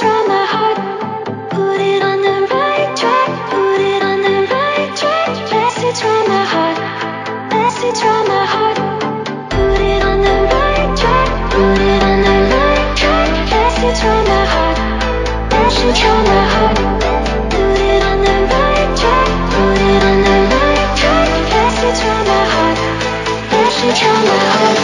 from my heart. Put it on the right track. Put it on the right track. Message from my heart. Message from my heart. Put it on the right track. Put it on the right track. Message from my heart. Message from my heart. Put it on the right track. Put it on the right track. Message from my heart. Message from my heart.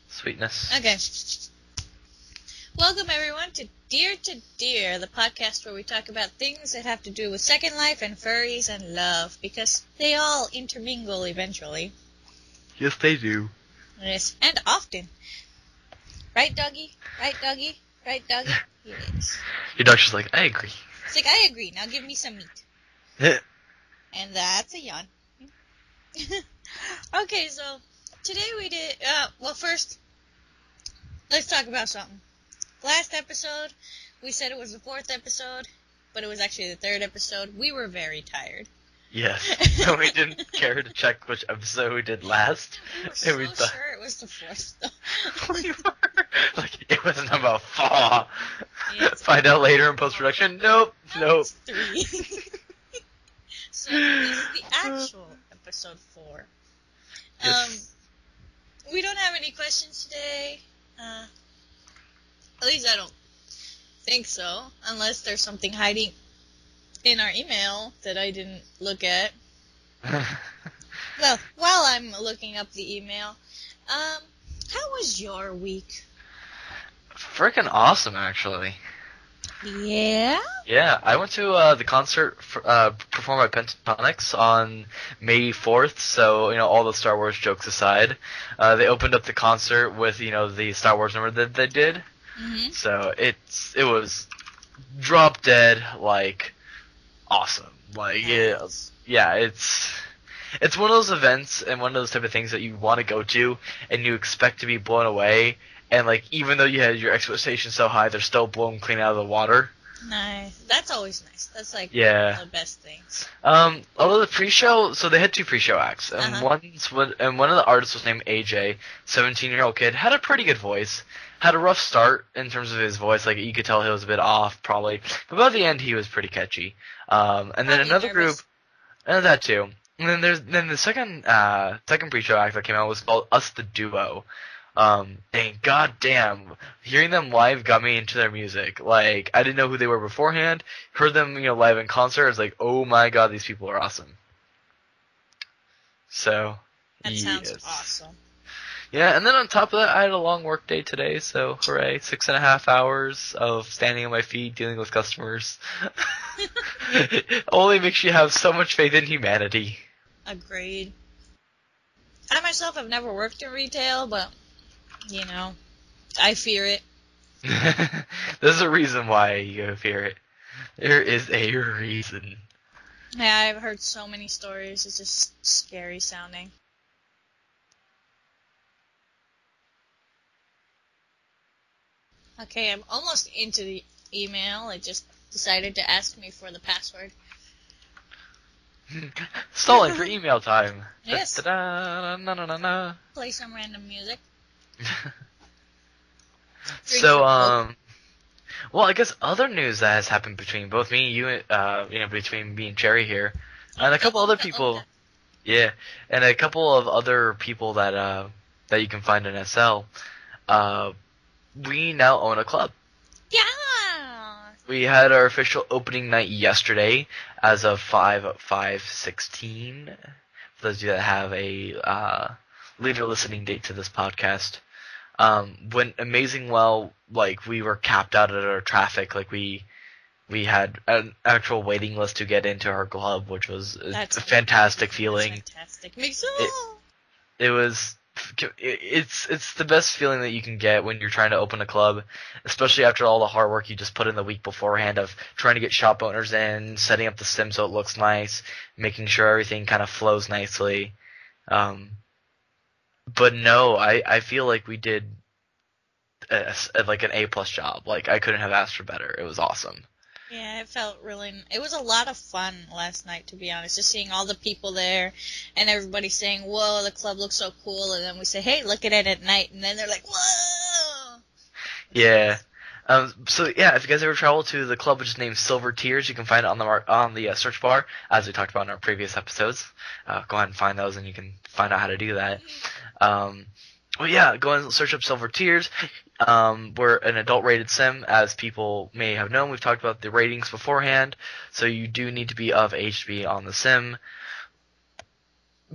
Sweetness. Okay. Welcome everyone to Deer2Deer, the podcast where we talk about things that have to do with Second Life and furries and love, because they all intermingle eventually. Yes, they do. Yes, and often. Right, doggy? Right, doggy? Right, doggy? Yes. Your dog's just like, I agree. It's like, I agree, now give me some meat. And that's a yawn. Okay, so today we did, well first, let's talk about something. Last episode, we said it was the 4th episode, but it was actually the 3rd episode. We were very tired. Yes. And we didn't care to check which episode we did last. We were so sure it was the 4th, though. We were. Like, it was number 4. Yeah, Find out later in post-production. Nope. It's 3. So, this is the actual episode 4. Yes. We don't have any questions today. At least I don't think so, unless there's something hiding in our email that I didn't look at. Well, while I'm looking up the email, how was your week? Freaking awesome, actually. Yeah? Yeah, I went to the concert performed by Pentatonix on May 4th, so, all the Star Wars jokes aside. They opened up the concert with, the Star Wars number that they did. Mm-hmm. So it was drop dead, like, awesome. Like, Nice. it's one of those events and one of those type of things that you want to go to and you expect to be blown away, and like even though you had your expectations so high, they're still blown clean out of the water. Nice. That's always nice. That's like Yeah. one of the best things. Although the pre-show, so they had 2 pre-show acts, and Uh-huh. one of the artists was named AJ, 17-year-old kid, had a pretty good voice. Had a rough start in terms of his voice, like you could tell he was a bit off, probably. But by the end, he was pretty catchy. And then Probably another nervous. group, and that too. And then the second pre-show act that came out was called Us the Duo. And goddamn, hearing them live got me into their music. Like, I didn't know who they were beforehand. Heard them, live in concert. I was like, oh my god, these people are awesome. So, That yes. sounds awesome. Yeah, and then on top of that, I had a long work day today, so hooray, 6.5 hours of standing on my feet, dealing with customers. Only makes you have so much faith in humanity. Agreed. I myself have never worked in retail, but, I fear it. There's a reason why you fear it. There is a reason. Yeah, I've heard so many stories. It's just scary sounding. Okay, I'm almost into the email. It just decided to ask me for the password. Stalling for email time. Yes. Da-da-da, na-na-na-na. Play some random music. So, well, I guess other news that has happened between both me and you, between me and Cherry here, and a couple other people, yeah, and a couple of other people that you can find in SL, we now own a club. Yeah! We had our official opening night yesterday as of 5/5/16. For those of you that have a later listening date to this podcast. Went amazing well. Like, we were capped out at our traffic. Like, we had an actual waiting list to get into our club, which was a fantastic feeling. That's fantastic. Makes It was... It's the best feeling that you can get when you're trying to open a club, especially after all the hard work you just put in the week beforehand of trying to get shop owners in, setting up the sim so it looks nice, making sure everything kind of flows nicely. But no, I feel like we did like an A+ job. Like, I couldn't have asked for better. It was awesome. Yeah, it was a lot of fun last night, to be honest, just seeing all the people there and everybody saying, whoa, the club looks so cool, and then we say, hey, look at it at night, and then they're like, whoa! Yeah. So yeah, if you guys ever travel to the club which is named Silver Tears, you can find it on the search bar, as we talked about in our previous episodes. Go ahead and find those, and you can find out how to do that. Well, yeah, go and search up Silver Tears. We're an adult-rated sim, as people may have known. We've talked about the ratings beforehand, so you do need to be of age to be on the sim.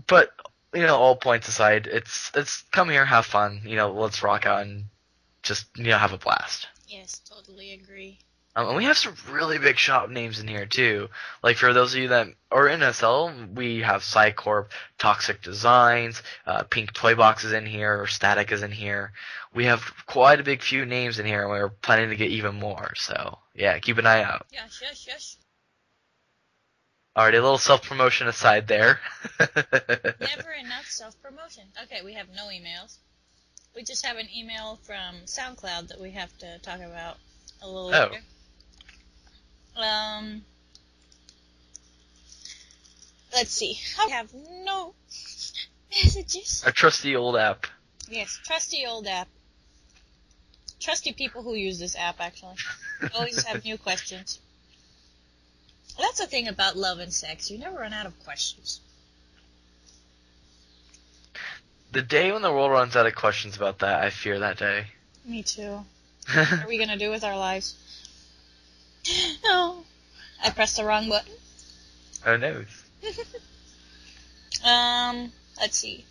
But all points aside, it's come here, have fun. Let's rock out and just have a blast. Yes, totally agree. And we have some really big shop names in here, too. Like, for those of you that are in SL, we have Psycorp, Toxic Designs, Pink Toy Box is in here, or Static is in here. We have quite a big few names in here, and we're planning to get even more. So, yeah, keep an eye out. Yes. Alright, a little self-promotion aside there. Never enough self-promotion. Okay, we have no emails. We just have an email from SoundCloud that we have to talk about a little later. Let's see. We have no messages. Our trusty old app. Yes, trusty old app. Trusty people who use this app, actually. Always have new questions. That's the thing about love and sex. You never run out of questions. The day when the world runs out of questions about that, I fear that day. Me too. What are we gonna do with our lives? No. I pressed the wrong button. Who knows? Let's see.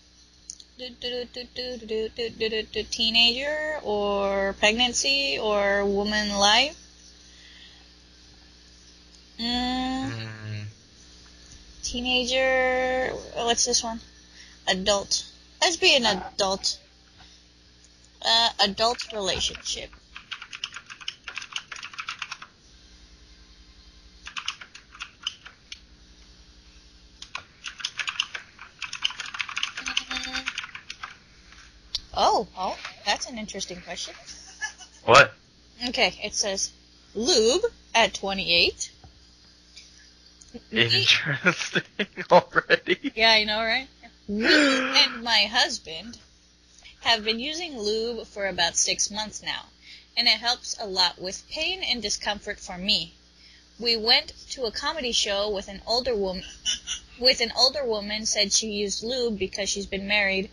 Teenager or pregnancy or woman life? Teenager. What's this one? Adult. Let's be an adult. Adult relationship. Oh, that's an interesting question. What? Okay, it says, lube at 28. Interesting already. Yeah, I know, right? Me and my husband have been using lube for about 6 months now, and it helps a lot with pain and discomfort for me. We went to a comedy show with an older woman. Said she used lube because she's been married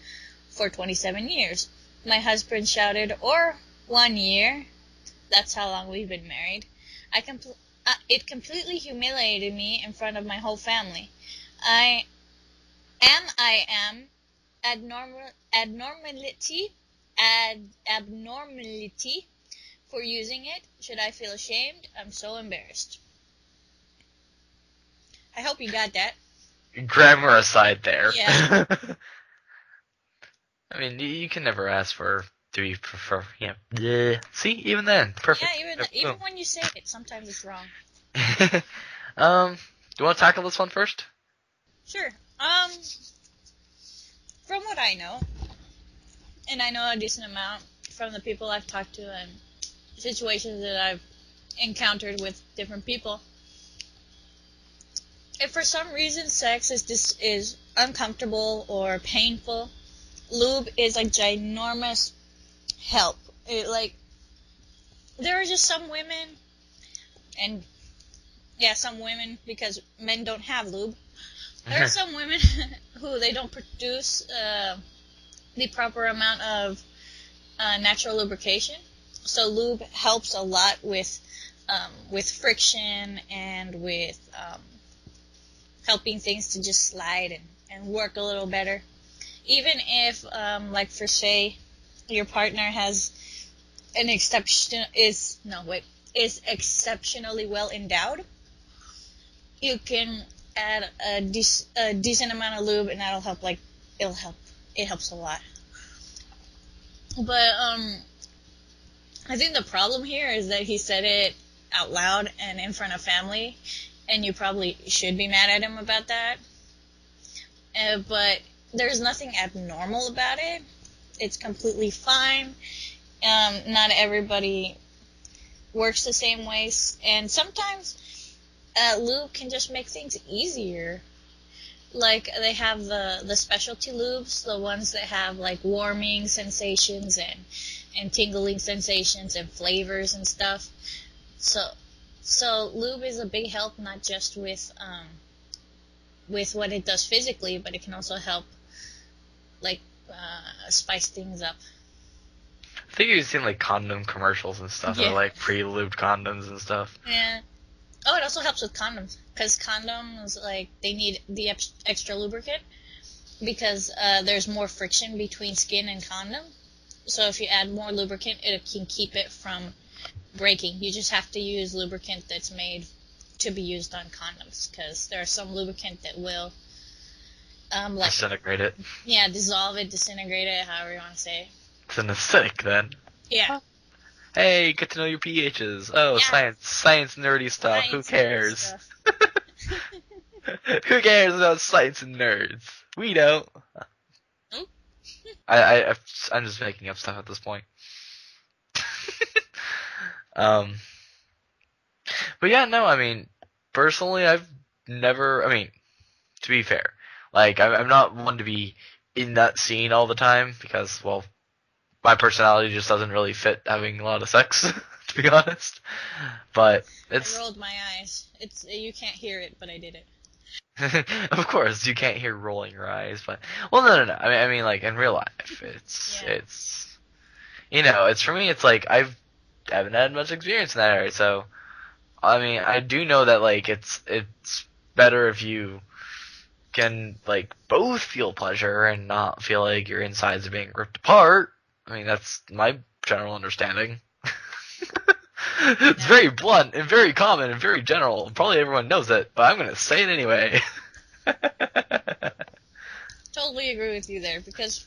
for 27 years. My husband shouted, or 1 year. That's how long we've been married. It completely humiliated me in front of my whole family. I am abnormality for using it. Should I feel ashamed? I'm so embarrassed. I hope you got that. Grammar aside there. Yeah. I mean, you can never ask for to be prefer. Yeah. See, even then, perfect. Yeah, even when you say it, sometimes it's wrong. Do you want to tackle this one first? Sure. From what I know, and I know a decent amount from the people I've talked to and situations that I've encountered with different people, if for some reason sex is uncomfortable or painful, lube is a ginormous help. There are just some women, and yeah, some women, because men don't have lube. There are some women who they don't produce the proper amount of natural lubrication. So lube helps a lot with friction and with helping things to just slide and work a little better. Even if, for say, your partner has is exceptionally well endowed, you can add a decent amount of lube, and that'll help. It helps a lot. But I think the problem here is that he said it out loud and in front of family, and you probably should be mad at him about that. But there's nothing abnormal about it. It's completely fine. Not everybody works the same ways, and sometimes lube can just make things easier. Like, they have the specialty lubes, the ones that have, like, warming sensations and tingling sensations and flavors and stuff. So lube is a big help, not just with what it does physically, but it can also help, like, spice things up. I think you've seen like condom commercials and stuff, Yeah. or like pre-lubed condoms and stuff. Yeah. Oh, it also helps with condoms, because condoms, like, they need the extra lubricant, because there's more friction between skin and condom. So if you add more lubricant, it can keep it from breaking. You just have to use lubricant that's made to be used on condoms, because there's some lubricant that will, like, Disintegrate it. yeah, dissolve it, disintegrate it, however you want to say it. It's an acidic then. Yeah. Hey, get to know your pHs. Oh, Yeah. science nerdy stuff. Who Science cares? stuff. Who cares about science and nerds? We don't. Nope. I'm just making up stuff at this point. But yeah, no, I mean, personally, I've never, I mean, to be fair, like, I'm not one to be in that scene all the time, because, well, my personality just doesn't really fit having a lot of sex, to be honest. But it's, I rolled my eyes. You can't hear it, but I did it. of course, you can't hear rolling your eyes, but, well, no. I mean, like, in real life, it's, you know, it's, for me, it's like, I haven't had much experience in that area, so, I mean, I do know that, like, it's better if you can, like, both feel pleasure and not feel like your insides are being ripped apart. I mean, that's my general understanding. It's very blunt and very common and very general. Probably everyone knows it, but I'm going to say it anyway. Totally agree with you there, because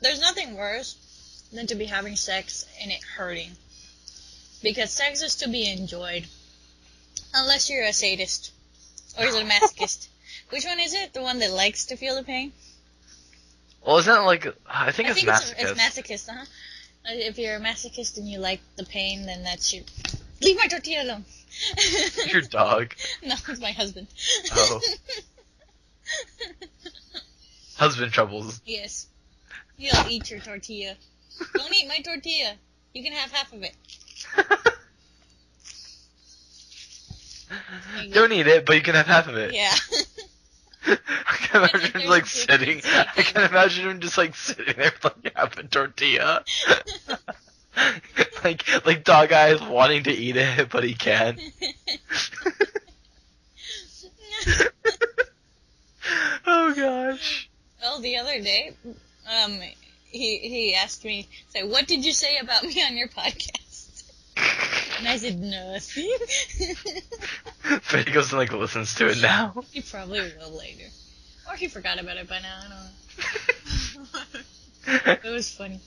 there's nothing worse than to be having sex and it hurting. Because sex is to be enjoyed. Unless you're a sadist. Or is it a masochist? Which one is it? The one that likes to feel the pain? Well, isn't it like, I think it's masochist. It's masochist, uh-huh. If you're a masochist and you like the pain, then that's your... Leave my tortilla alone! Your dog. No, it's my husband. Oh. Husband troubles. Yes. You'll eat your tortilla. Don't eat my tortilla. You can have half of it. Don't eat it, but you can have half of it. Yeah. I can imagine him like sitting. I can imagine him just like sitting there with like half a tortilla. like dog eyes wanting to eat it, but he can't. Oh gosh. Well, the other day, he asked me, say, what did you say about me on your podcast? And I said, nothing. But he goes and like listens to it now. He probably will later. Or he forgot about it by now, I don't know. It was funny.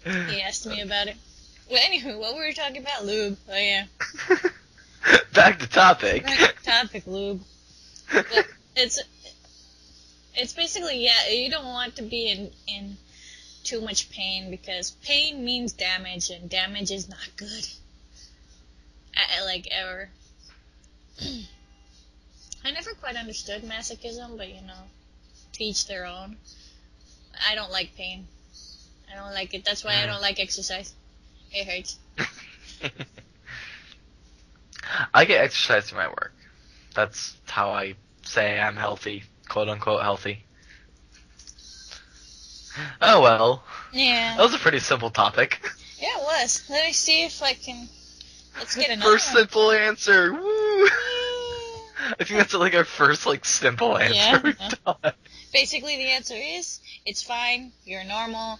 He asked me about it. Well, anywho, what were we talking about? Lube. Oh, yeah. Back to topic. Right, topic, lube. But it's basically, yeah, you don't want to be in too much pain, because pain means damage, and damage is not good. Like, ever. I never quite understood masochism, but, you know, to each their own. I don't like pain. I don't like it. That's why I don't like exercise. It hurts. I get exercise through my work. That's how I say I'm healthy, quote unquote healthy. Oh well. Yeah. That was a pretty simple topic. Yeah, it was. Let me see if I can... Let's get another First one. simple answer. Woo! I think that's like our first like simple answer Yeah. we've done. Basically, the answer is, it's fine, you're normal,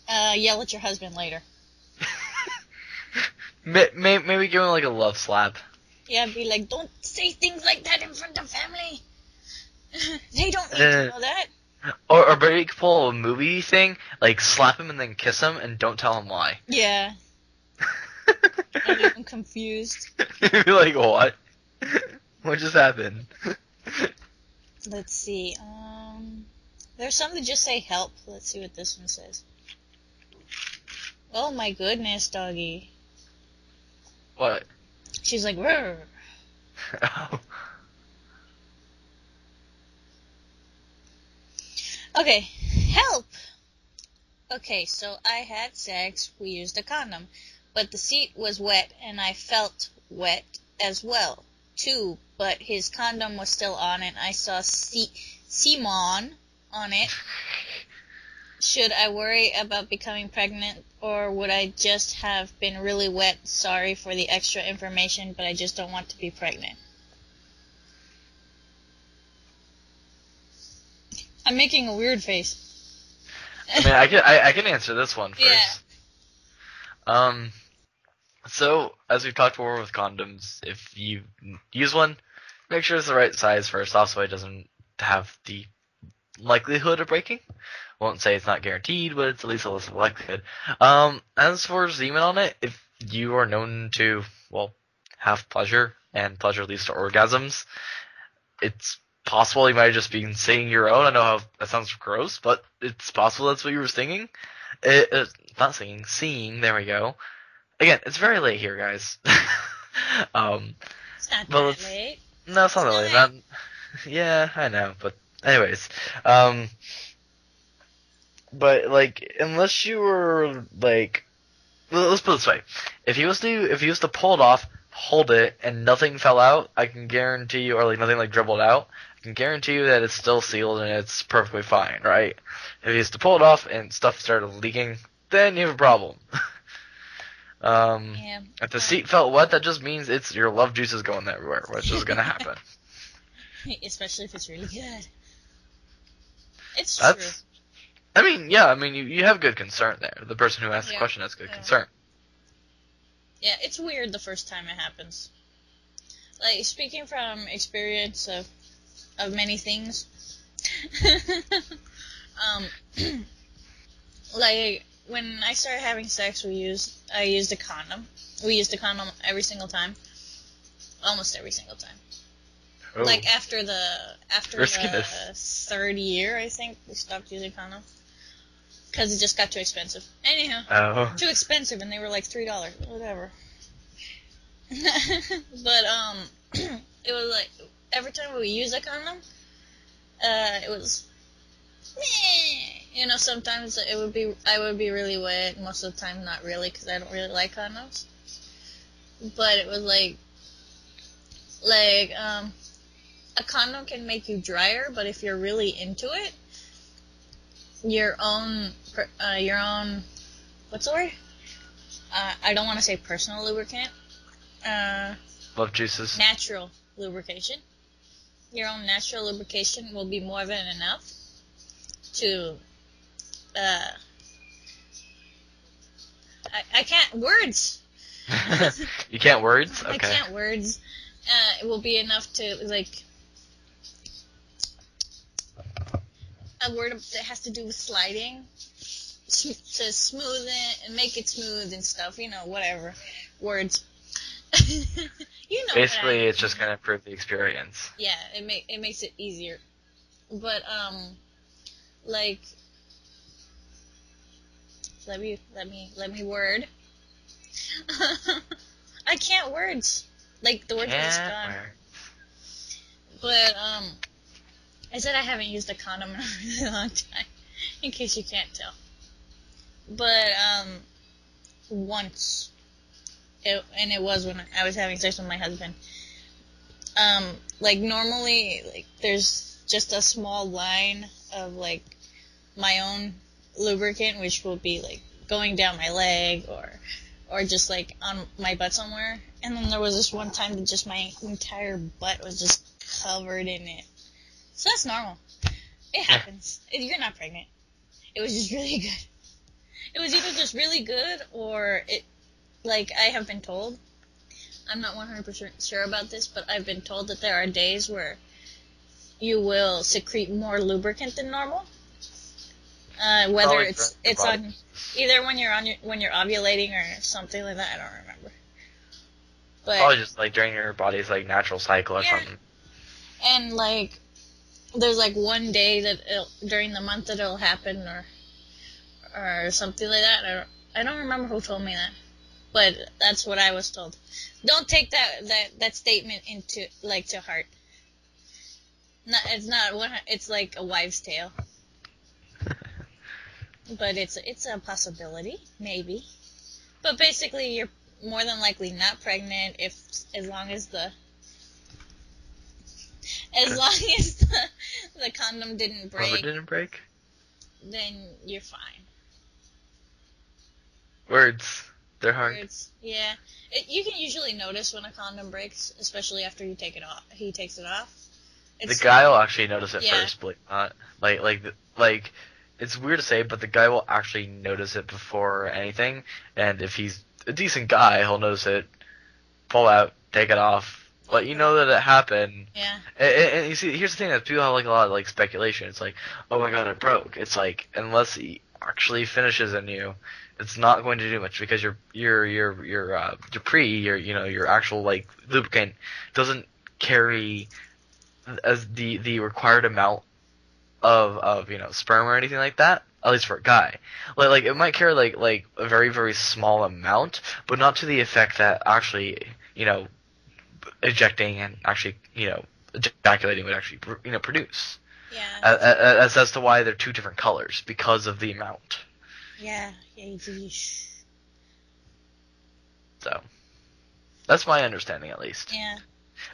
yell at your husband later. Maybe give him like a love slap. Yeah, be like, don't say things like that in front of family. They don't need to know that. Or maybe you could pull a movie thing, like slap him and then kiss him and don't tell him why. Yeah. I'm confused. You'd be like, what? What just happened? Let's see, there's some that just say help. Let's see what this one says. Oh my goodness, doggy. What? She's like, "Rrr." Oh. Okay, help! Okay, so I had sex, we used a condom, but the seat was wet and I felt wet as well, too, but his condom was still on and I saw semen on it. Should I worry about becoming pregnant, or would I just have been really wet? Sorry for the extra information, but I just don't want to be pregnant. I'm making a weird face. I mean, I can answer this one first. Yeah. So, as we've talked before with condoms, if you use one, make sure it's the right size first off so it doesn't have the likelihood of breaking. Won't say it's not guaranteed, but it's at least a less likelihood. As for semen on it, if you are known to, well, have pleasure, and pleasure leads to orgasms, it's possible you might have just been singing your own. I know how that sounds gross, but it's possible that's what you were singing. Not singing, seeing, there we go. Again, it's very late here, guys. It's not that late. No, it's not that late. Not, yeah, I know, but anyways. But, like, unless you were, like, let's put it this way. If he was to pull it off, hold it, and nothing fell out, I can guarantee you, or like nothing like dribbled out, I can guarantee you that it's still sealed and it's perfectly fine, right? If he was to pull it off and stuff started leaking, then you have a problem. Yeah. If the seat felt wet, that just means it's your love juices going everywhere, which is gonna happen. Especially if it's really good. It's That's true. I mean, yeah, you have good concern there. The person who asked the question has good concern. Yeah, it's weird the first time it happens. Like, speaking from experience of many things, like, when I started having sex, I used a condom. We used a condom every single time. Almost every single time. Oh. Like, after the Riskiness. third year, I think, we stopped using condoms. Because it just got too expensive. Anyhow, Oh. too expensive, and they were like $3. Whatever. But, it was like, every time we used a condom, it was, meh. You know, sometimes I would be really wet, most of the time not really, because I don't really like condoms. But it was like, a condom can make you drier, but if you're really into it, your own, what's the word? I don't want to say personal lubricant. Love juices. Natural lubrication. Your own natural lubrication will be more than enough to, I can't, words! You can't words? Okay. I can't words. It will be enough to, like, a word that has to do with sliding, to smooth it and make it smooth and stuff, you know, whatever. Words. You know. Basically, it's just gonna improve the experience. Yeah, it makes it easier. But, like, let me word. I can't words. Like, the words are just gone. But, I said I haven't used a condom in a really long time, in case you can't tell. But, once, and it was when I was having sex with my husband, like, normally, like, there's just a small line of, like, my own lubricant, which will be, like, going down my leg, or just, like, on my butt somewhere. And then there was this one time that just my entire butt was just covered in it. So that's normal. It happens. You're not pregnant. It was just really good. It was either just really good, or it, like, I have been told, I'm not 100% sure about this, but I've been told that there are days where you will secrete more lubricant than normal. Whether it's on, either when you're ovulating or something like that, I don't remember. But probably just like during your body's like natural cycle or something. And like, there's like one day that during the month that it'll happen, or something like that. I don't remember who told me that. but that's what I was told. Don't take that statement into to heart. It's not one. It's like a wives' tale, but it's a possibility, maybe. But basically, you're more than likely not pregnant as long as the condom didn't break. Rubber didn't break? Then you're fine. Words. They're hard. Words. Yeah. You can usually notice when a condom breaks, especially after you take it off. He takes it off. The guy will actually notice it Yeah. first, believe it or not. Like, it's weird to say, but the guy will actually notice it before anything. And if he's a decent guy, he'll notice it, pull out, take it off, let you know that it happened. Yeah. And you see, here's the thing that people have like a lot of like speculation. It's like, oh my god, it broke. It's like, unless he actually finishes in you, it's not going to do much because your actual like lubricant doesn't carry as the required amount of sperm or anything like that, at least for a guy. Like it might carry like a very, very small amount, but not to the effect that actually ejecting and actually ejaculating would actually produce. Yeah. As to why they're two different colors because of the amount. Yeah. So that's my understanding, at least. Yeah.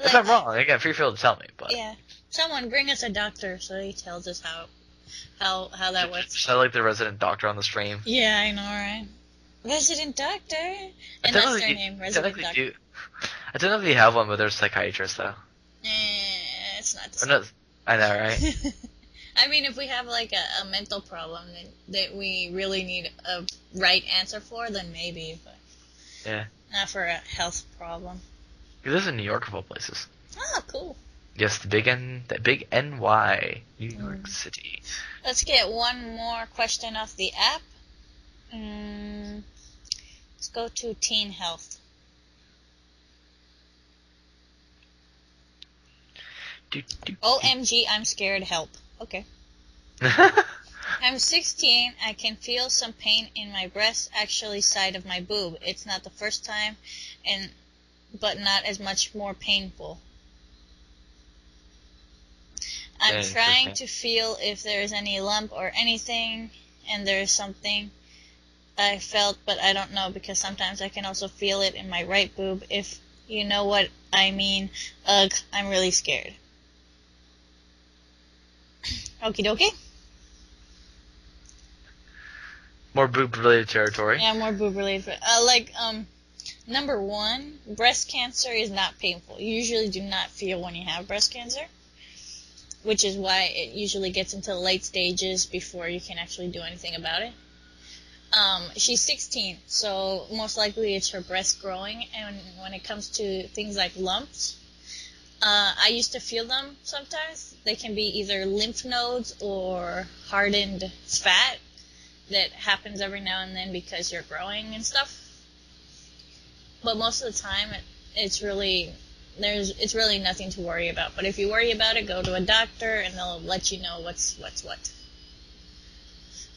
If I'm wrong, again, feel free to tell me. But yeah, someone bring us a doctor so he tells us how that works. Should I like the resident doctor on the stream? Yeah, I know, right? Resident doctor, and that's their name, resident doctor. I don't know if you have one, but there's a psychiatrist though. It's not the same. I know, right? I mean, if we have like a mental problem that we really need a right answer for, then maybe, but yeah, not for a health problem. He lives in New York of all places. Oh, cool. Yes, the big NY, New York City. Let's get one more question off the app. Let's go to teen health. OMG, I'm scared. Help. Okay. I'm 16. I can feel some pain in my breast, actually side of my boob. It's not the first time, but not as much more painful. I'm trying to feel if there is any lump or anything, and there is something I felt, but I don't know because sometimes I can also feel it in my right boob, if you know what I mean. Ugh, I'm really scared. Okie dokie. More boob-related territory. Yeah, more boob-related. Number one, breast cancer is not painful. You usually do not feel when you have breast cancer, which is why it usually gets into the late stages before you can actually do anything about it. She's 16, so most likely it's her breast growing, and when it comes to things like lumps, I used to feel them sometimes. They can be either lymph nodes or hardened fat that happens every now and then because you're growing and stuff. But most of the time, it's really nothing to worry about. But if you worry about it, go to a doctor and they'll let you know what's what.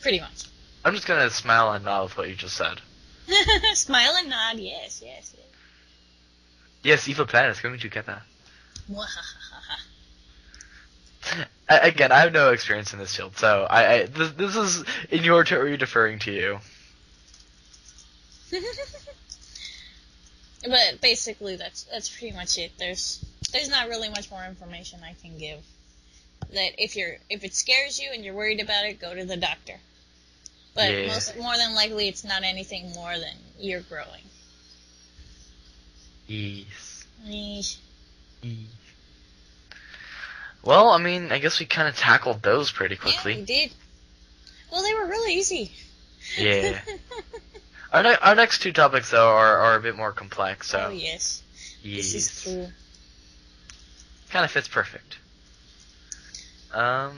Pretty much. I'm just gonna smile and nod with what you just said. Smile and nod, yes. Yes, evil planets, going to get that. Again, I have no experience in this field, so this is in your territory deferring to you. But basically, that's pretty much it. There's not really much more information I can give. That if it scares you and you're worried about it, go to the doctor. But yeah. More than likely, it's not anything more than you're growing. Yes. Yeesh. Well, I mean, I guess we kind of tackled those pretty quickly. Yeah, we did. Well, they were really easy. Yeah. Our next two topics, though, are a bit more complex. So. Oh, yes. This is true. Kind of fits perfect.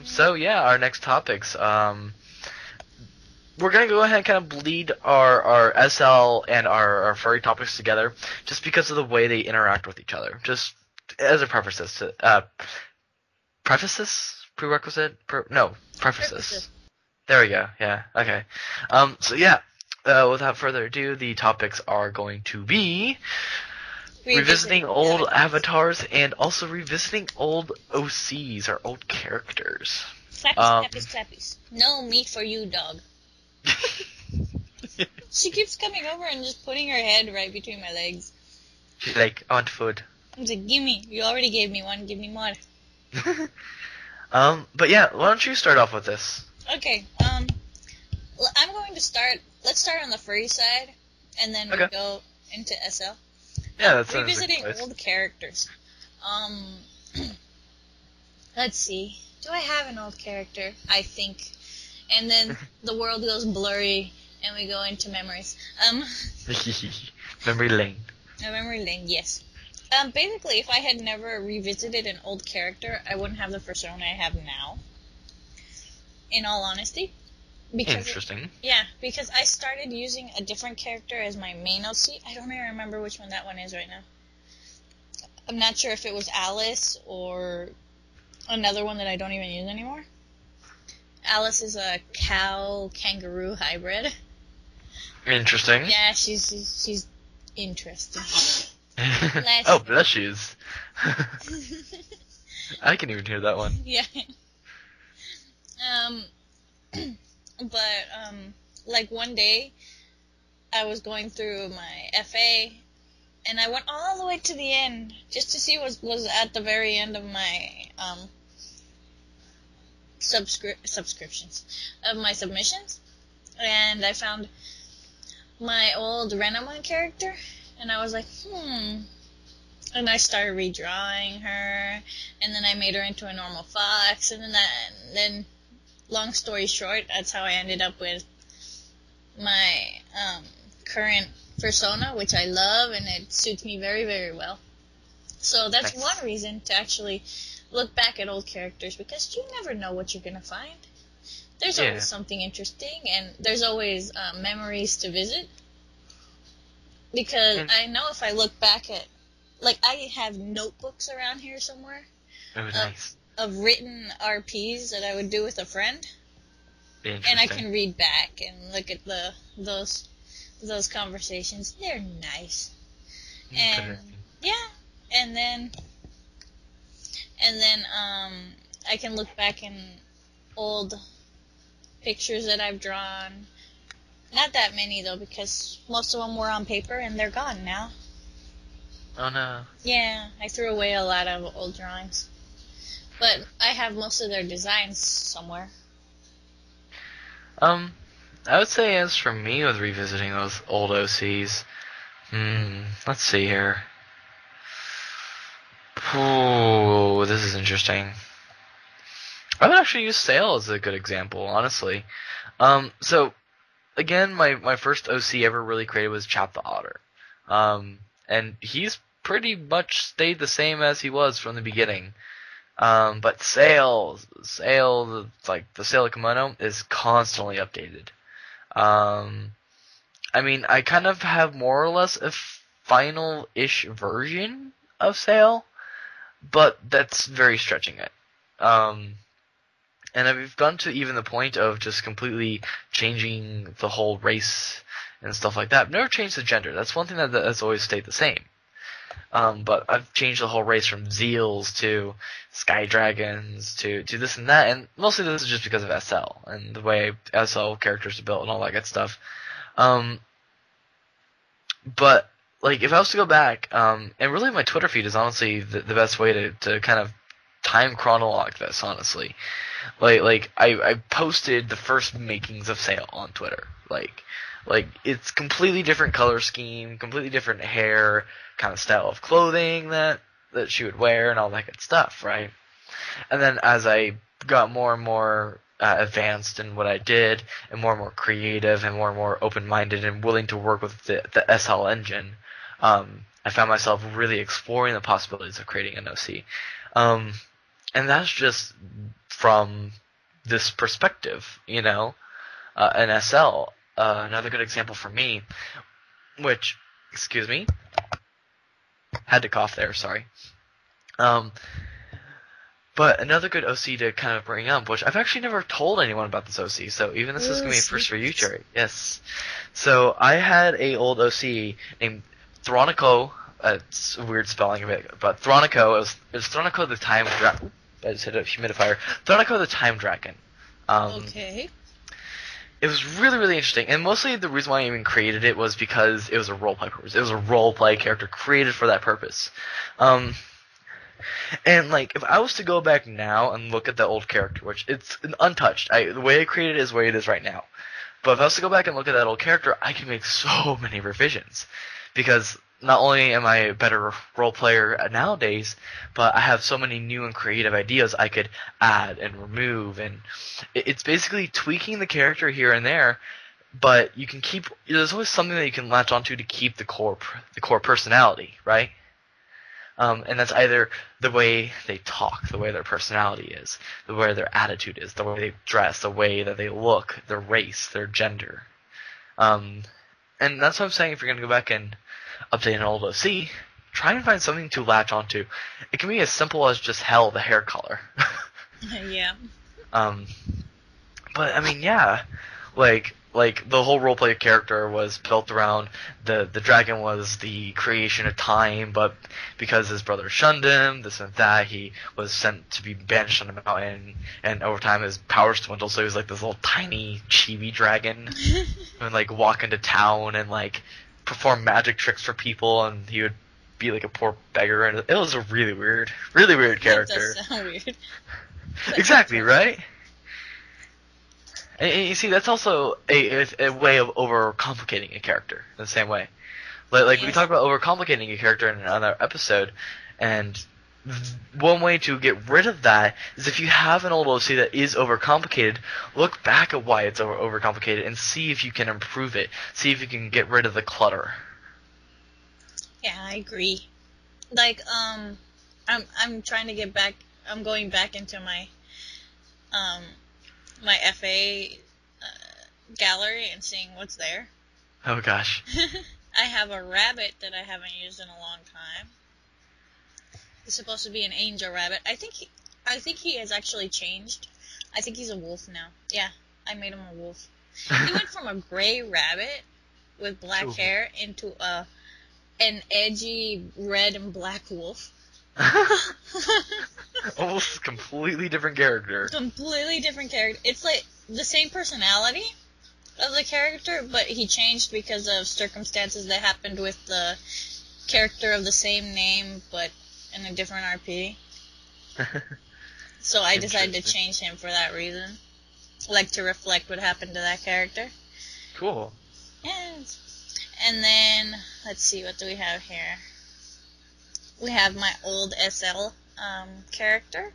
So, yeah, our next topics. We're going to go ahead and kind of bleed our SL and our furry topics together just because of the way they interact with each other. Just as a prefaces. Prefaces? Prerequisite? Prefaces. There we go. Yeah. Okay. So yeah. without further ado, the topics are going to be revisiting old avatars and also revisiting old OCs, or old characters. Slappies. No meat for you, dog. She keeps coming over and just putting her head right between my legs. She's like, I want food. I'm like, gimme. You already gave me one. Give me more. But yeah, why don't you start off with this? Okay, I'm going to start. Let's start on the furry side, and then we go into SL. Yeah, that's revisiting old characters. Let's see. Do I have an old character? I think. And then the world goes blurry, and we go into memories. Memory lane. Memory lane, yes. Basically, if I had never revisited an old character, I wouldn't have the persona I have now. In all honesty. Interesting. Because I started using a different character as my main OC. I don't even remember which one that one is right now. I'm not sure if it was Alice or another one that I don't even use anymore. Alice is a cow-kangaroo hybrid. Interesting. Yeah, she's interesting. Oh, bless yous. I can even hear that one. Yeah. But, like one day, I was going through my FA, and I went all the way to the end, just to see what was at the very end of my, subscriptions, of my submissions, and I found my old Renamon character, and I was like, and I started redrawing her, and then I made her into a normal fox, and then long story short, that's how I ended up with my current persona, which I love, and it suits me very, very well. So that's one reason to actually look back at old characters, because you never know what you're going to find. There's always something interesting, and there's always memories to visit. Because I know if I look back at, like, I have notebooks around here somewhere. Oh, nice. Of written RPs that I would do with a friend, and I can read back and look at those conversations. They're nice, and and then I can look back in old pictures that I've drawn. Not that many though, because most of them were on paper and they're gone now. Oh no. Yeah, I threw away a lot of old drawings. But I have most of their designs somewhere. I would say as for me with revisiting those old OCs, let's see here. Ooh, this is interesting. I would actually use Sail as a good example, honestly. So, again, my first OC ever really created was Chap the Otter. And he's pretty much stayed the same as he was from the beginning. But Sail, like the Sail Kemono, is constantly updated. I mean, I kind of have more or less a final-ish version of Sail, but that's very stretching it. And I've gone to even the point of just completely changing the whole race and stuff like that. I've never changed the gender. That's one thing that's always stayed the same. But I've changed the whole race from Zeals to Sky Dragons to this and that, and mostly this is just because of SL and the way SL characters are built and all that good stuff. But like if I was to go back, and really my Twitter feed is honestly the best way to kind of time chronologue this, honestly. Like I posted the first makings of Sail on Twitter. Like it's completely different color scheme, completely different hair, kind of style of clothing that she would wear and all that good stuff, right? And then as I got more and more advanced in what I did, and more creative, and more open-minded, and willing to work with the SL engine, I found myself really exploring the possibilities of creating an OC. And that's just from this perspective, you know, an SL. Another good example for me, which, excuse me, had to cough there, sorry. But another good OC to kind of bring up, which I've actually never told anyone about this OC, so even this is going to be a first for you, Cherry. Yes. So I had a old OC named Thronico. It's a weird spelling of it, but Thronico. It was Thronico the Time Dragon. I just hit a humidifier. Thronico the Time Dragon. Okay. It was really, really interesting, and mostly the reason why I even created it was because it was a roleplay purpose. It was a roleplay character created for that purpose. And like, if I was to go back now and look at the old character, which it's untouched, the way I created it is the way it is right now. But if I was to go back and look at that old character, I can make so many revisions, because not only am I a better role player nowadays, but I have so many new and creative ideas I could add and remove, and it's basically tweaking the character here and there. But you can keep. There's always something that you can latch onto to keep the core personality, right? And that's either the way they talk, the way their personality is, the way their attitude is, the way they dress, the way that they look, their race, their gender. And that's what I'm saying. If you're going to go back and update an old OC, try and find something to latch onto. It can be as simple as just the hair color. Yeah. But I mean, yeah, like the whole roleplay character was built around the dragon was the creation of time, but because his brother shunned him, this and that, he was sent to be banished on a mountain, and over time his powers dwindled, so he was like this little tiny chibi dragon, and like walk into town and like perform magic tricks for people, and he would be like a poor beggar, and it was a really weird character. That does sound weird. Exactly, right? And you see, that's also a way of overcomplicating a character in the same way. Like Yes. we talked about overcomplicating a character in another episode, and one way to get rid of that is if you have an old OC that is overcomplicated, look back at why it's overcomplicated and see if you can improve it. See if you can get rid of the clutter. Yeah, I agree. Like, I'm trying to get back. I'm going back into my my FA gallery and seeing what's there. Oh gosh. I have a rabbit that I haven't used in a long time. He's supposed to be an angel rabbit. I think he has actually changed. I think he's a wolf now. Yeah, I made him a wolf. He went from a gray rabbit with black hair into an edgy red and black wolf. Almost completely different character. Completely different character. It's like the same personality of the character, but he changed because of circumstances that happened with the character of the same name, but in a different RP. So I decided to change him for that reason. Like, to reflect what happened to that character. Cool. Yes. And then, let's see, what do we have here? We have my old SL character.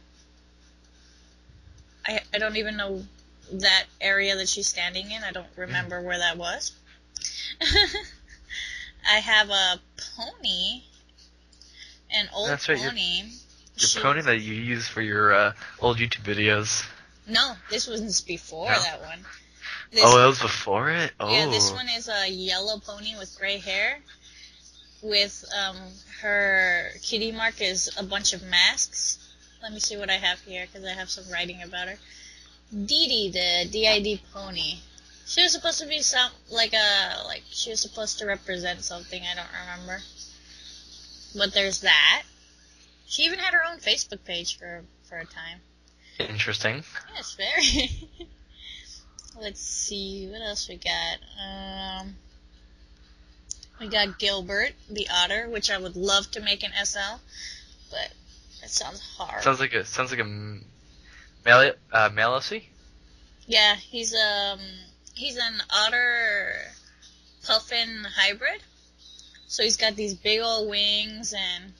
I don't even know that area that she's standing in. I don't remember where that was. I have a pony, an old That's right, pony. Your pony that you use for your old YouTube videos. No, this was before No? that one. Oh, that was before it? Oh. Yeah, this one is a yellow pony with gray hair. With her kitty mark is a bunch of masks. Let me see what I have here, because I have some writing about her. Dee Dee, the DID pony. She was supposed to be she was supposed to represent something, I don't remember. But there's that. She even had her own Facebook page for a time. Interesting. Yes, very. Let's see, what else we got? We got Gilbert, the otter, which I would love to make an SL, but that sounds hard. Sounds like a male OC? Yeah, he's an otter puffin hybrid. So he's got these big old wings and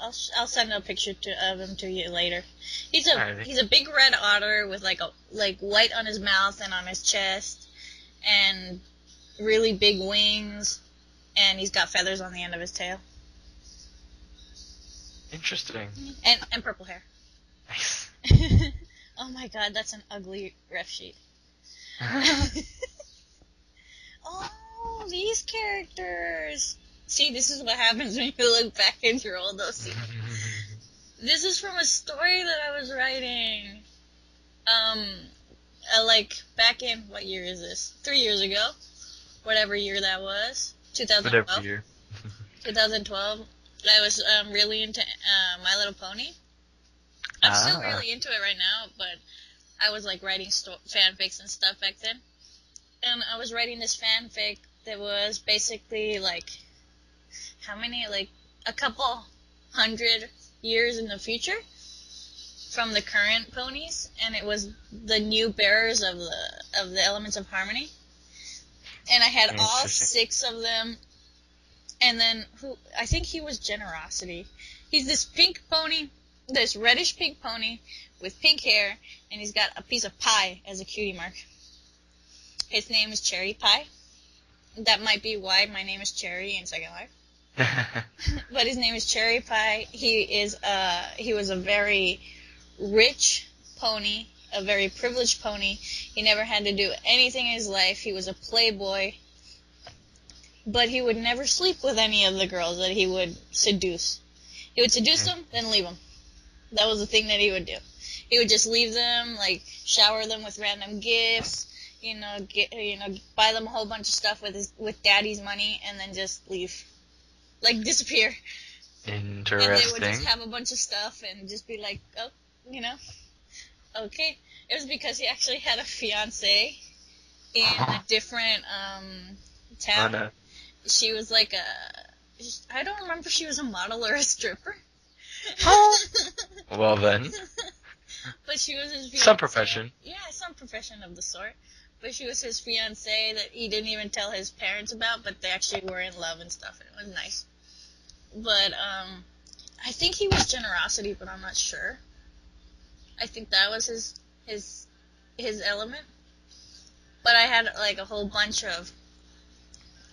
I'll send a picture of him to you later. He's a big red otter with like white on his mouth and on his chest and really big wings, and he's got feathers on the end of his tail. Interesting. And purple hair. Nice. Oh my god, that's an ugly ref sheet. Oh, these characters. See, this is what happens when you look back into your old OC. This is from a story that I was writing. Like, back in, what year is this? 3 years ago. Whatever year that was. 2012. Whatever year. 2012. I was really into My Little Pony. I'm still really into it right now, but I was like writing fanfics and stuff back then. And I was writing this fanfic that was basically like, how many? Like a couple 100 years in the future from the current ponies, and it was the new bearers of the elements of harmony. And I had all 6 of them. And then I think he was Generosity. He's this pink pony, this reddish pink pony with pink hair, and he's got a piece of pie as a cutie mark. His name is Cherry Pie. That might be why my name is Cherry in Second Life. But his name is Cherry Pie. He was a very rich pony, a very privileged pony. He never had to do anything in his life. He was a playboy. But he would never sleep with any of the girls that he would seduce. He would seduce them, then leave them. That was the thing that he would do. He would just leave them, like, shower them with random gifts, buy them a whole bunch of stuff with daddy's money, and then just leave. Like, disappear. Interesting. And they would just have a bunch of stuff and just be like, oh, okay. It was because he actually had a fiancée in a different, town. Oh, no. She was like I don't remember if she was a model or a stripper. Well then. But she was his fiancée. Some profession. Yeah, some profession of the sort. But she was his fiancée that he didn't even tell his parents about, but they actually were in love and stuff, and it was nice. But, I think he was Generosity, but I'm not sure. I think that was his element. But I had, like, a whole bunch of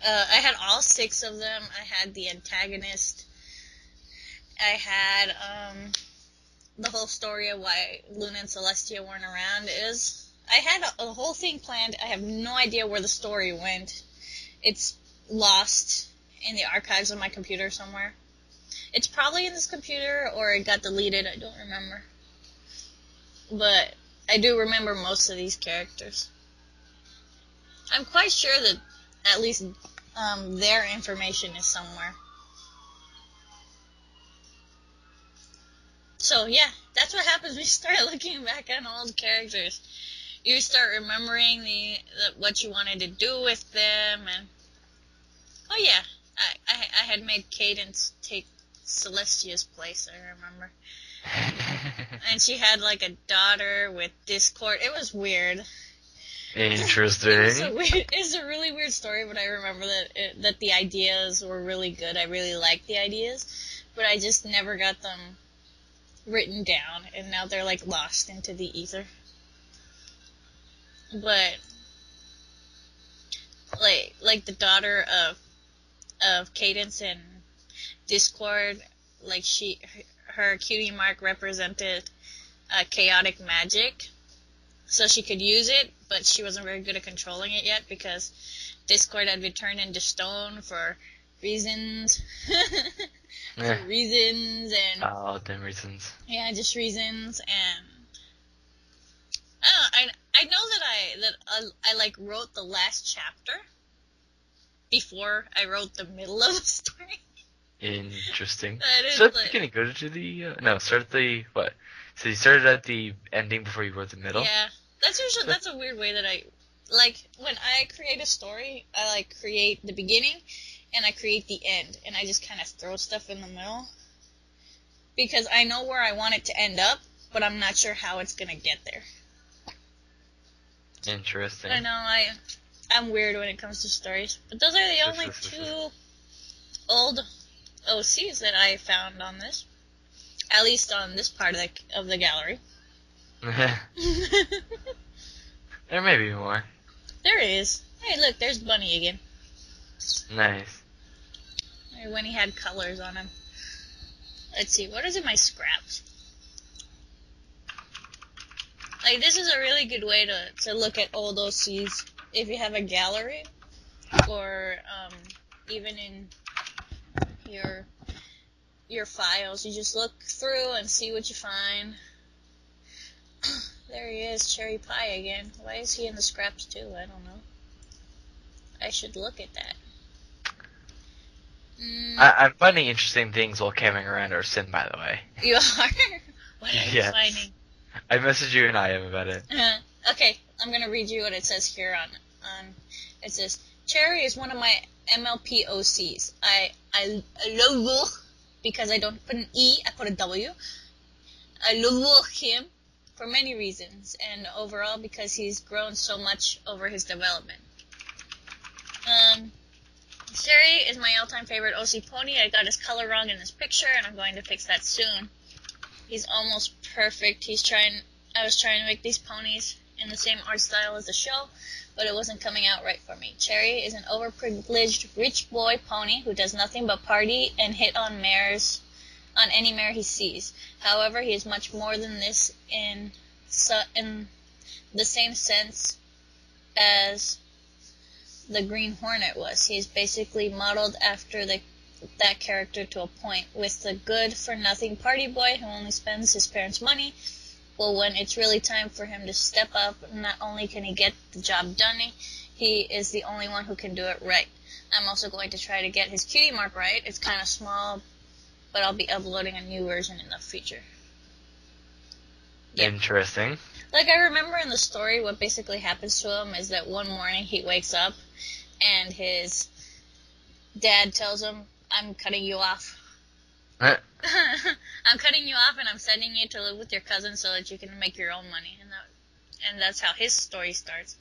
I had all 6 of them. I had the antagonist. I had the whole story of why Luna and Celestia weren't around. I had a whole thing planned. I have no idea where the story went. It's lost in the archives of my computer somewhere. It's probably in this computer, or it got deleted. I don't remember. But I do remember most of these characters. I'm quite sure that at least their information is somewhere. So yeah, that's what happens when you start looking back on old characters. You start remembering what you wanted to do with them, and oh yeah, I had made Cadence take Celestia's place. I remember, and she had like a daughter with Discord. It was weird. Interesting. It's a really weird story, but I remember that the ideas were really good. I really liked the ideas, but I just never got them written down, and now they're like lost into the ether. But like the daughter of Cadence and Discord, like her cutie mark represented chaotic magic. So she could use it, but she wasn't very good at controlling it yet because Discord had been turned into stone for reasons. Reasons and... Oh, damn reasons. Yeah, just reasons, and... I know that I like wrote the last chapter before I wrote the middle of the story. Interesting. So at the beginning, go to the... start at the... What? So you started at the ending before you wrote the middle? Yeah. That's a weird way that I... Like, when I create a story, I, like, create the beginning, and I create the end, and I just kind of throw stuff in the middle. Because I know where I want it to end up, but I'm not sure how it's gonna get there. Interesting. I know, I'm weird when it comes to stories. But those are the only 2 old OCs that I found on this. At least on this part of the gallery. There may be more. There is. Hey, look, there's Bunny again. Nice. When he had colors on him. Let's see, what is in my scraps? Like, this is a really good way to look at old OCs if you have a gallery, or even in your files. You just look through and see what you find. There he is, Cherry Pie again. Why is he in the scraps too? I don't know. I should look at that. I'm finding interesting things while camming around our sin, by the way. You are? What are you Yes. finding? I messaged you and I am about it. Okay, I'm gonna read you what it says here on it says, Cherry is one of my MLP OCs. I love because I don't put an E, I put a W. I love him for many reasons, and overall because he's grown so much over his development. Cherry is my all-time favorite OC pony. I got his color wrong in this picture, and I'm going to fix that soon. He's almost perfect. I was trying to make these ponies in the same art style as the show, but it wasn't coming out right for me. Cherry is an overprivileged rich boy pony who does nothing but party and hit on any mare he sees. However, he is much more than this in the same sense as the Green Hornet was. He is basically modeled after that character to a point, with the good-for-nothing party boy who only spends his parents' money. Well, when it's really time for him to step up, not only can he get the job done, he is the only one who can do it right. I'm also going to try to get his cutie mark right. It's kind of small, but I'll be uploading a new version in the future. Yeah. Interesting. Like, I remember in the story what basically happens to him is that one morning he wakes up and his dad tells him, I'm cutting you off. I'm cutting you off and I'm sending you to live with your cousin so that you can make your own money. And that's how his story starts.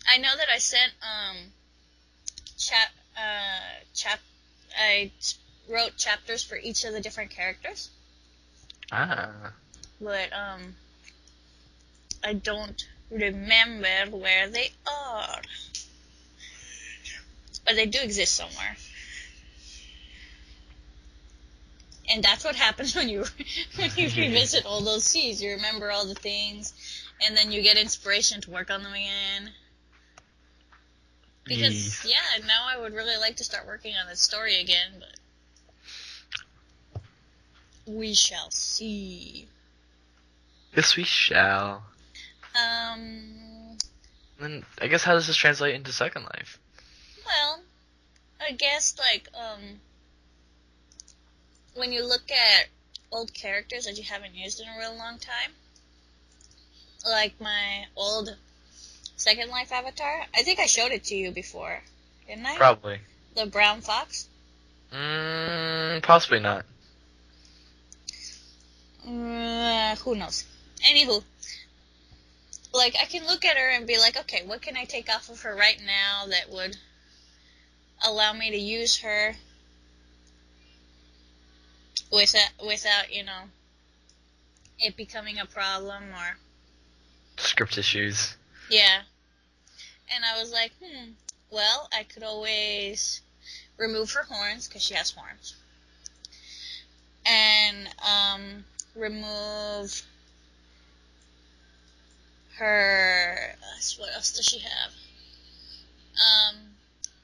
I know that I sent I wrote chapters for each of the different characters. But I don't remember where they are. But they do exist somewhere. And that's what happens when you revisit all those seas. You remember all the things, and then you get inspiration to work on them again. Because, yeah, now I would really like to start working on this story again, but we shall see. Yes, we shall. Then I guess how does this translate into Second Life? Well, I guess, like, when you look at old characters that you haven't used in a real long time, like my old Second Life avatar, I think I showed it to you before, didn't I? Probably. The brown fox? Possibly not. Who knows? Anywho, like, I can look at her and be like, okay, what can I take off of her right now that would allow me to use her without, you know, it becoming a problem or... Script issues. Yeah. And I was like, well, I could always remove her horns, because she has horns. And, remove her... what else does she have?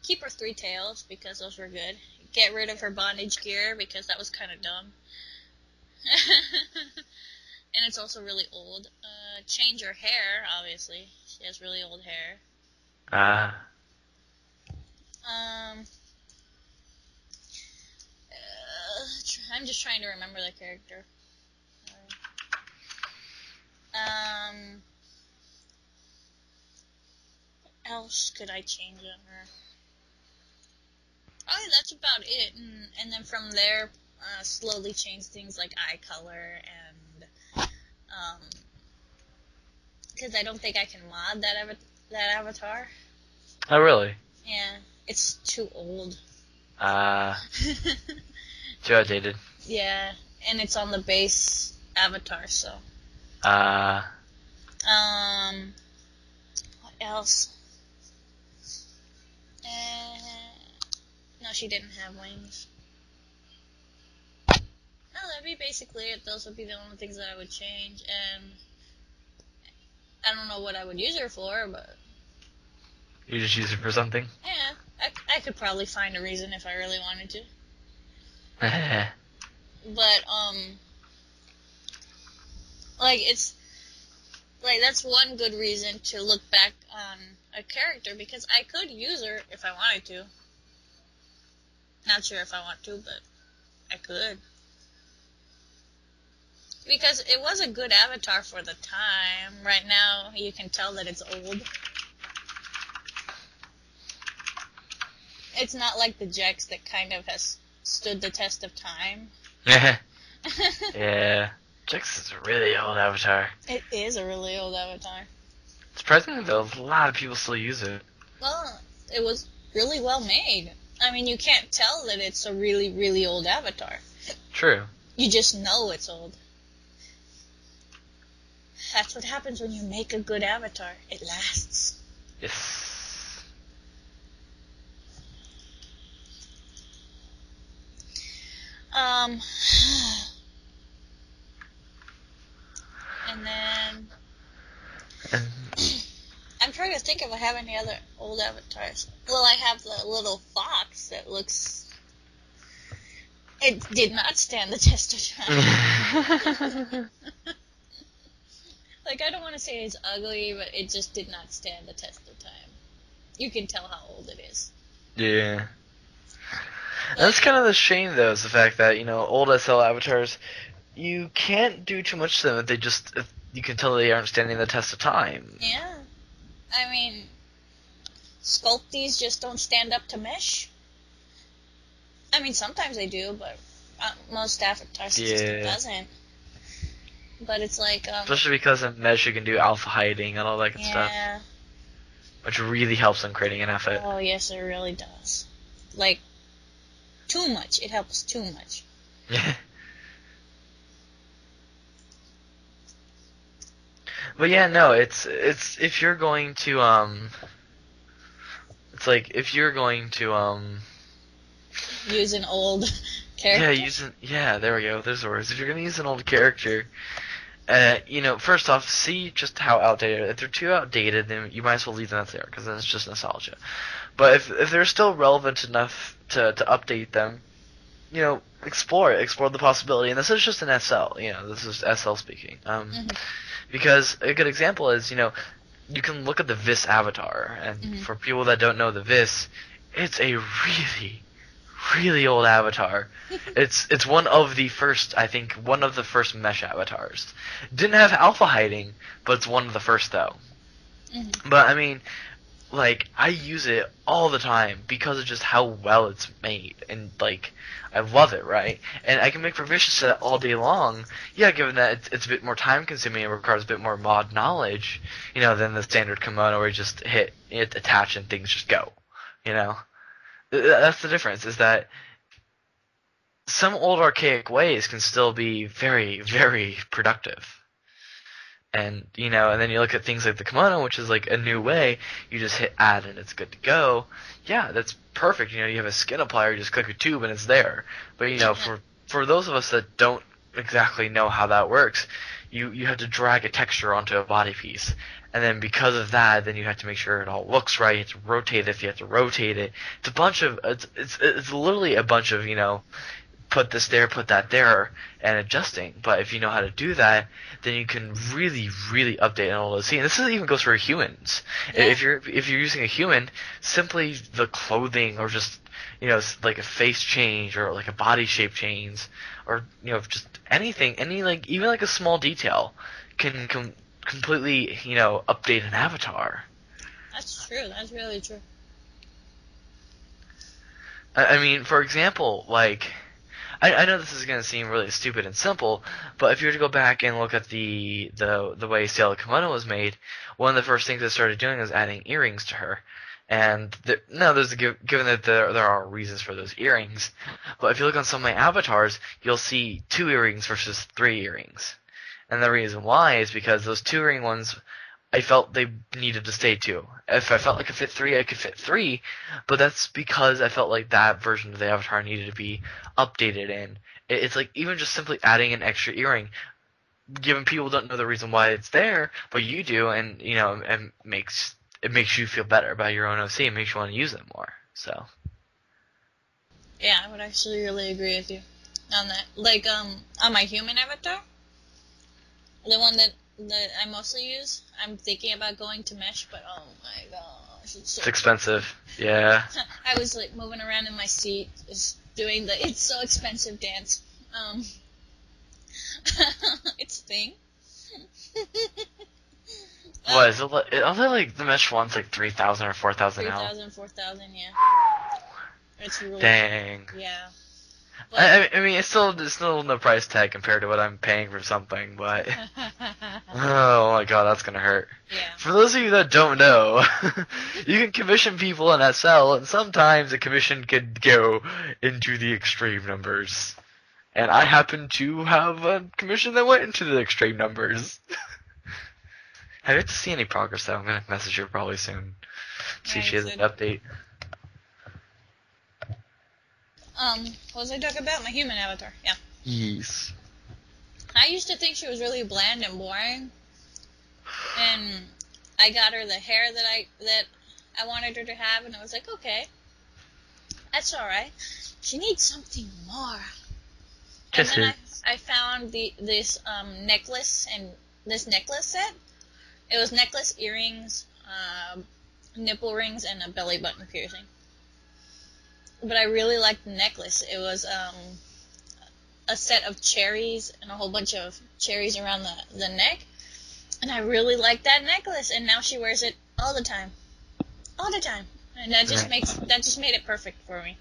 Keep her 3 tails, because those were good. Get rid of her bondage gear, because that was kind of dumb. And it's also really old. Change her hair, obviously. She has really old hair. I'm just trying to remember the character. What else could I change on her? Oh, yeah, that's about it. And then from there, slowly change things like eye color and, because I don't think I can mod that avatar. Oh, really? Yeah, it's too old. Too outdated. Yeah, and it's on the base avatar, so. What else? No, she didn't have wings. No, that'd be basically it. Those would be the only things that I would change, and I don't know what I would use her for, but... You just use it for something? Yeah, I could probably find a reason if I really wanted to. But, like, it's, like, that's one good reason to look back on a character, because I could use her if I wanted to. Not sure if I want to, but I could. Because it was a good avatar for the time. Right now, you can tell that it's old. It's not like the Jex that kind of has stood the test of time. Yeah. Jax is a really old avatar. It is a really old avatar. Surprisingly, though, a lot of people still use it. Well, it was really well made. I mean, you can't tell that it's a really, really old avatar. True. You just know it's old. That's what happens when you make a good avatar. It lasts. Yes. And then And I'm trying to think if I have any other old avatars. Well, I have the little fox that looks. It did not stand the test of time. Like, I don't want to say it's ugly, but it just did not stand the test of time. You can tell how old it is. yeah. That's kind of the shame, though, is the fact that, old SL avatars, you can't do too much to them if you can tell they aren't standing the test of time. Yeah. I mean, Sculpties just don't stand up to mesh. I mean, sometimes they do, but most avatar system doesn't. But it's like, Especially because in mesh you can do alpha hiding and all that good stuff. yeah. Which really helps in creating an effort. Oh, yes, it really does. Like, too much. It helps too much. But yeah, no, it's if you're going to it's like if you're going to Use an old character. there we go. There's the words. If you're gonna use an old character, first off, see just how outdated. If they're too outdated, then you might as well leave them as they are, because then it's just nostalgia. But if they're still relevant enough to update them, explore the possibility. And this is just an SL. This is SL speaking. Because a good example is, you can look at the Vis avatar, and for people that don't know the Vis, it's a really, really old avatar. It's one of the first mesh avatars. Didn't have alpha hiding, but it's one of the first though. But I mean, like, I use it all the time because of just how well it's made, and like, I love it, right? And I can make revisions to that all day long. Yeah, given that it's a bit more time consuming and requires a bit more mod knowledge, than the standard Kemono where you just hit attach and things just go. That's the difference, is that some old archaic ways can still be very, very productive. And, and then you look at things like the Kemono, which is like a new way, you just hit add and it's good to go. Yeah, that's perfect. You have a skin applier, you just click a tube and it's there. But, for those of us that don't exactly know how that works, you have to drag a texture onto a body piece. And then because of that, then you have to make sure it all looks right. You have to rotate it if you have to rotate it. It's literally a bunch of, put this there, put that there, and adjusting. But if you know how to do that, then you can really, really update an old OC. And this even goes for humans. Yeah. If you're using a human, simply the clothing or just like a face change or like a body shape change or just anything, even like a small detail can completely update an avatar. That's true. That's really true. I mean, for example, like, I know this is going to seem really stupid and simple, but if you were to go back and look at the way Sailor Kemono was made, one of the first things I started doing was adding earrings to her. And given that there are reasons for those earrings, but if you look on some of my avatars, you'll see 2 earrings versus 3 earrings. And the reason why is because those 2 earring ones, I felt they needed to stay 2. If I felt like I could fit 3, I could fit 3, but that's because I felt like that version of the avatar needed to be updated. And it's like even just simply adding an extra earring, given people don't know the reason why it's there, but you do, and it makes you feel better about your own OC and makes you want to use it more. So. Yeah, I would actually really agree with you on that. Like, on my human avatar, the one that I mostly use, I'm thinking about going to mesh, but oh my gosh, It's expensive. Yeah. I was like moving around in my seat, just doing the "it's so expensive" dance. It's a thing. What is it? Are like the mesh one's like 3,000 or 4,000 now? 3,000, 4,000, yeah. It's really. Dang. Yeah. But, I mean, it's still no price tag compared to what I'm paying for something, but oh my god, that's gonna hurt. yeah. For those of you that don't know, you can commission people in SL, and sometimes a commission could go into the extreme numbers. And I happen to have a commission that went into the extreme numbers. Have you yet to see any progress though? I'm gonna message her probably soon. See if she has an update. What was I talking about? My human avatar, yeah. Yes. I used to think she was really bland and boring, and I got her the hair that I wanted her to have, and I was like, okay, that's all right. She needs something more. And then I found this necklace and this necklace set. It was necklace, earrings, nipple rings, and a belly button piercing. But I really liked the necklace. It was a set of cherries and a whole bunch of cherries around the neck. And I really liked that necklace. And now she wears it all the time. All the time. And that just made it perfect for me.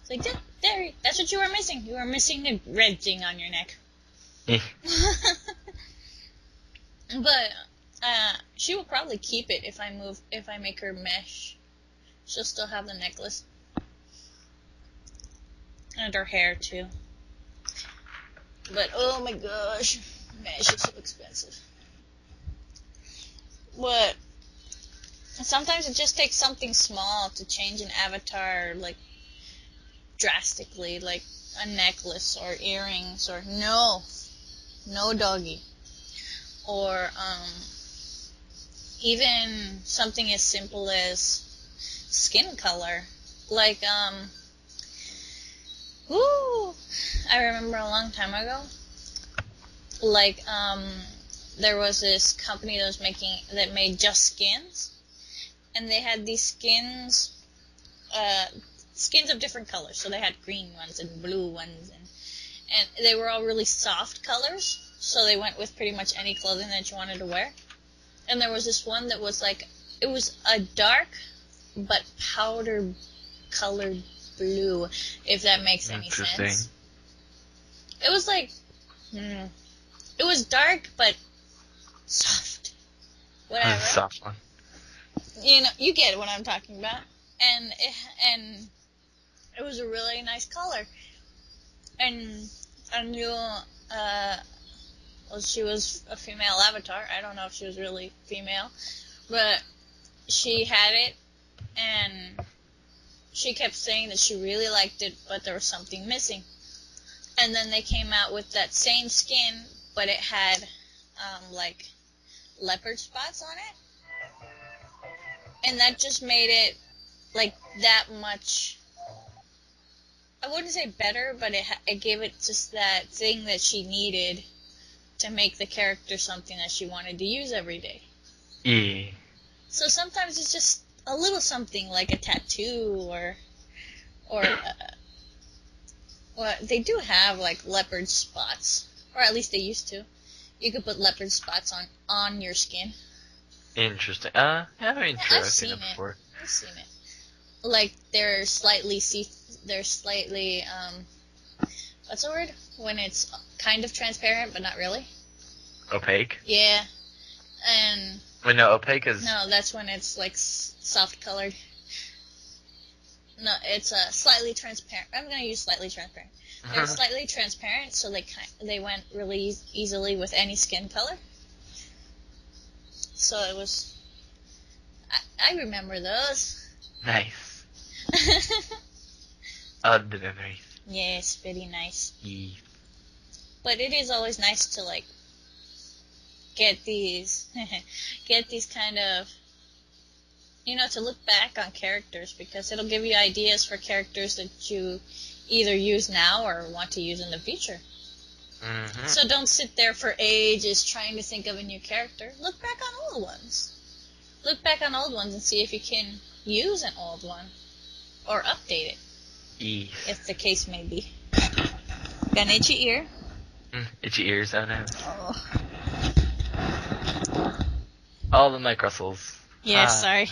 It's like, there, that's what you were missing. You were missing the red thing on your neck. But she will probably keep it if I make her mesh. She'll still have the necklace. And her hair, too. But, oh my gosh, mesh is so expensive. But sometimes it just takes something small to change an avatar, like, drastically. Like a necklace or earrings or no doggy. Or, even something as simple as skin color. Like, I remember a long time ago, like, there was this company that made just skins, and they had these skins of different colors. So they had green ones and blue ones, and they were all really soft colors, so they went with pretty much any clothing that you wanted to wear. And there was this one that was like, it was a dark but powder colored blue, if that makes any sense. It was like, it was dark but soft. Whatever. Soft one. You know, you get what I'm talking about. And it was a really nice color. And I knew, well, she was a female avatar. I don't know if she was really female, but she had it, and she kept saying that she really liked it, but there was something missing. And then they came out with that same skin, but it had, like, leopard spots on it. And that just made it, like, that much, I wouldn't say better, but it gave it just that thing that she needed to make the character something that she wanted to use every day. Yeah. So sometimes it's just a little something like a tattoo or well, they do have like leopard spots, or at least they used to. You could put leopard spots on your skin. Interesting. I mean, true. I've I've seen it it before. I've seen it. Like they're slightly what's the word? When it's kind of transparent but not really. Opaque? Yeah. And Wait, no, opaque is... no, that's when it's like soft colored. No, it's slightly transparent. I'm gonna use slightly transparent. They're slightly transparent, so they went really easily with any skin color. So it was. I remember those. Nice. The memories. Yes, very nice. Yeah. But it is always nice to like get these kind of to look back on characters, because it'll give you ideas for characters that you either use now or want to use in the future. Mm-hmm. So don't sit there for ages trying to think of a new character. Look back on old ones. Look back on old ones and see if you can use an old one or update it, if the case may be. Got an itchy ear? Itchy ears, oh no. Oh. All the mic rustles. Yeah, sorry.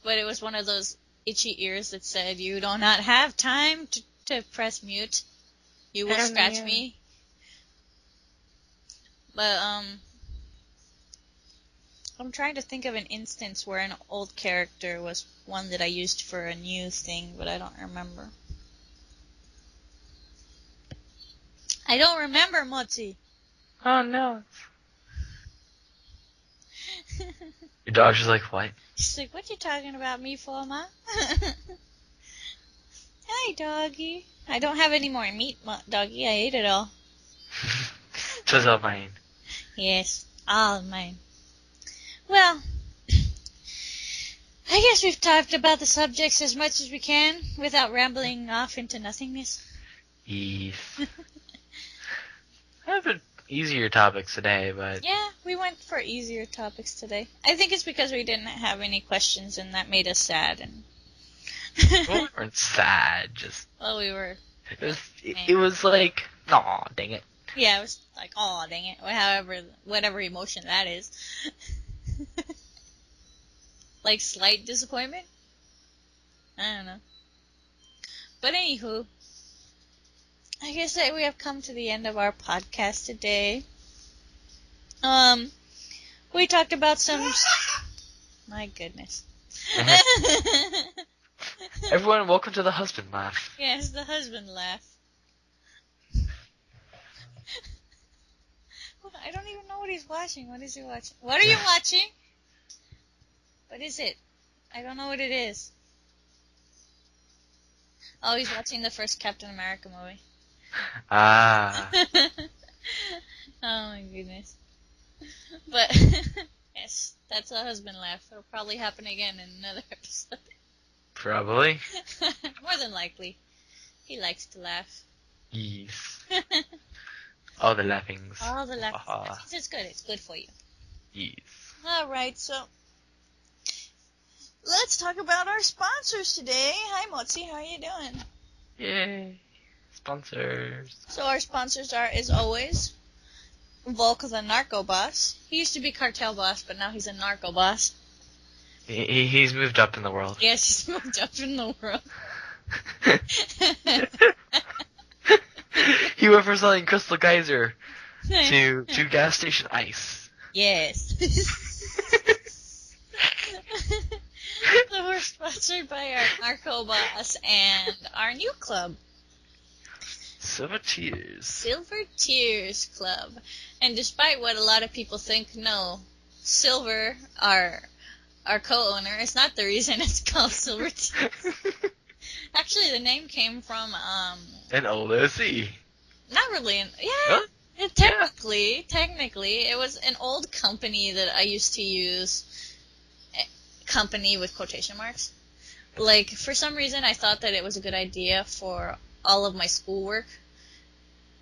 But it was one of those itchy ears that said, "You do not have time to press mute. You will scratch me." But, I'm trying to think of an instance where an old character was one that I used for a new thing, but I don't remember. I don't remember, Motzi. Oh no. Your dog's just like, what? She's like, "What you talking about me for, Ma?" Hi, doggy. I don't have any more meat, doggy. I ate it all. Just all mine. Yes, all mine. Well, I guess we've talked about the subjects as much as we can without rambling off into nothingness. Yes. I have easier topics today, but... Yeah, we went for easier topics today. I think it's because we didn't have any questions and that made us sad. And Well, we weren't sad, just... Well, we were... It was like, aw, dang it. Yeah, it was like, aw, dang it. Or whatever emotion that is. Like slight disappointment? I don't know. But anywho, I guess that we have come to the end of our podcast today. We talked about some... My goodness. Everyone, welcome to the husband laugh. Yes, the husband laugh. I don't even know what he's watching. What is he watching? What are you watching? What is it? I don't know what it is. Oh, he's watching the first Captain America movie. Ah. Oh my goodness. But, yes, that's a husband laugh. It'll probably happen again in another episode. Probably. More than likely. He likes to laugh. Yes. All the laughings. All the laughings. It's good. It's good for you. Yes. Alright, so let's talk about our sponsors today. Hi, Motzi. How are you doing? Yay. Sponsors. So our sponsors are, as always, Volk the Narco Boss. He used to be Cartel Boss, but now he's a Narco Boss. He's moved up in the world. Yes, he's moved up in the world. He went from selling Crystal Geyser to gas station ice. Yes. So we're sponsored by our Narco Boss and our new club, Silver Tears. Silver Tears Club. And despite what a lot of people think, no, Silver, our co-owner, is not the reason it's called Silver Tears. Actually, the name came from An OSE. not really. Yeah. Huh? Technically, it was an old company that I used to use. Company with quotation marks. Like, for some reason, I thought that it was a good idea for all of my schoolwork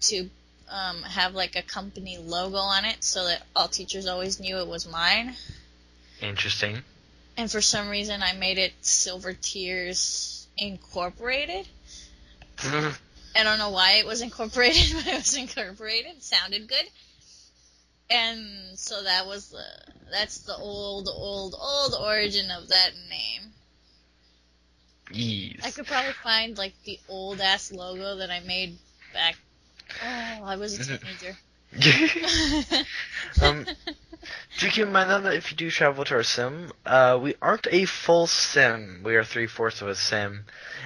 to have, like, a company logo on it so that all teachers always knew it was mine. Interesting. And for some reason, I made it Silver Tears Incorporated. I don't know why it was incorporated, but it was incorporated. It sounded good. And so that's the old origin of that name. Yes. I could probably find, like, the old-ass logo that I made back... Oh, I was a teenager. Do keep in mind though that if you do travel to our sim, we aren't a full sim. We are 3/4 of a sim.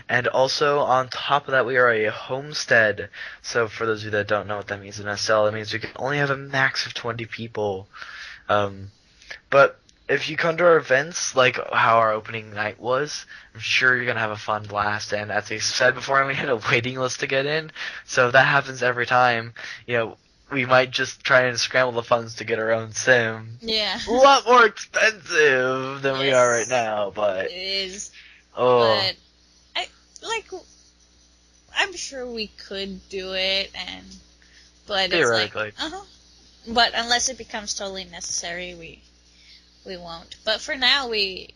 And also, on top of that, we are a homestead. So for those of you that don't know what that means in SL, it means we can only have a max of 20 people. But if you come to our events, like how our opening night was, I'm sure you're going to have a fun blast. And as I said before, we had a waiting list to get in. So if that happens every time, we might just try and scramble the funds to get our own sim. Yeah. A lot more expensive than we Yes. are right now, but It is. oh, But I'm sure we could do it, but theoretically. it's like, But unless it becomes totally necessary, we won't. But for now, I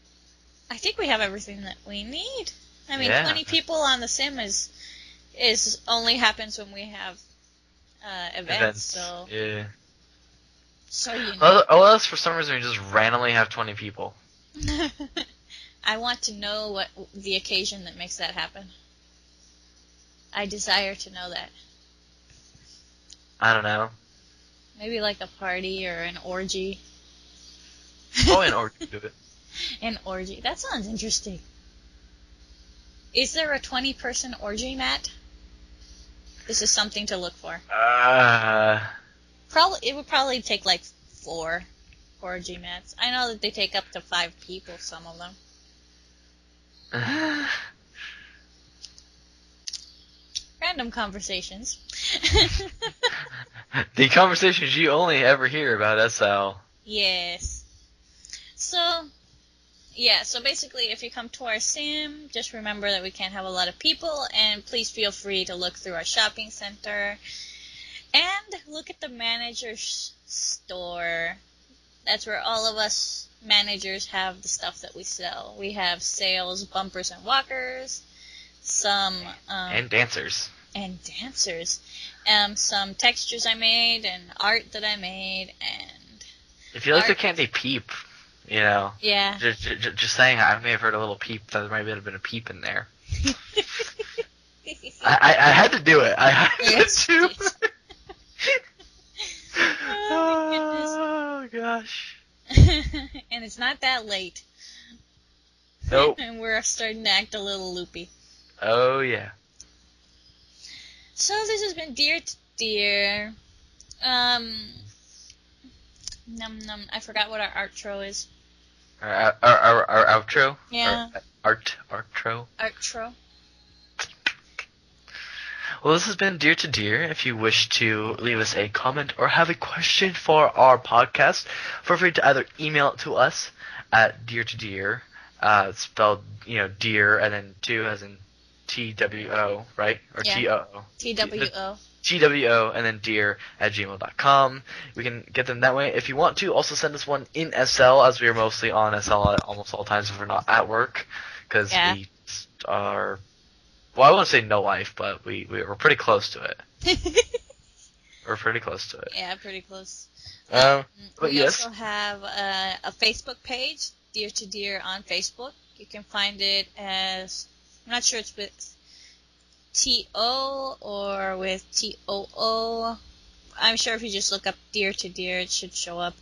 think we have everything that we need. I mean, Yeah. 20 people on the sim is only happens when we have events. So Yeah. you know. Unless for some reason we just randomly have 20 people. I want to know what the occasion that makes that happen. I desire to know that. I don't know. Maybe like a party or an orgy. Oh, and or do it. An orgy. That sounds interesting. Is there a 20-person orgy, Matt? This is something to look for. It would probably take like 4 orgy mats. I know that they take up to 5 people, some of them. Random conversations. The conversations you only ever hear about SL. Yes. So basically, if you come to our sim, just remember that we can't have a lot of people, and please feel free to look through our shopping center, and look at the manager's store. That's where all of us managers have the stuff that we sell. We have sales, bumpers and walkers, some... and dancers. And dancers. Some textures I made, and art that I made, and... If you like the candy peep, you know. Yeah. Just saying, I may have heard a little peep. There might have been a peep in there. I had to do it. I had Yes, to. yes. Oh, gosh. And it's not that late. Nope. And we're starting to act a little loopy. Oh, yeah. So this has been Deer2Deer. I forgot what our outro is. Our outro? Yeah. Outro? Outro. Well, this has been Deer2Deer. If you wish to leave us a comment or have a question for our podcast, feel free to either email it to us at Deer2Deer, spelled, deer, and then 2 as in TWO, right? Or Yeah. TOO. TWO. TWO and then deer@gmail.com. We can get them that way. If you want to, also send us one in SL, as we are mostly on SL at almost all times if we're not at work, because we are... Well, I won't say no life, but we're pretty close to it. We're pretty close to it. Yeah, pretty close. But we yes. also have a Facebook page, Deer2Deer on Facebook. You can find it as... I'm not sure it's with T-O or with T-O-O. I'm sure if you just look up Deer2Deer, it should show up.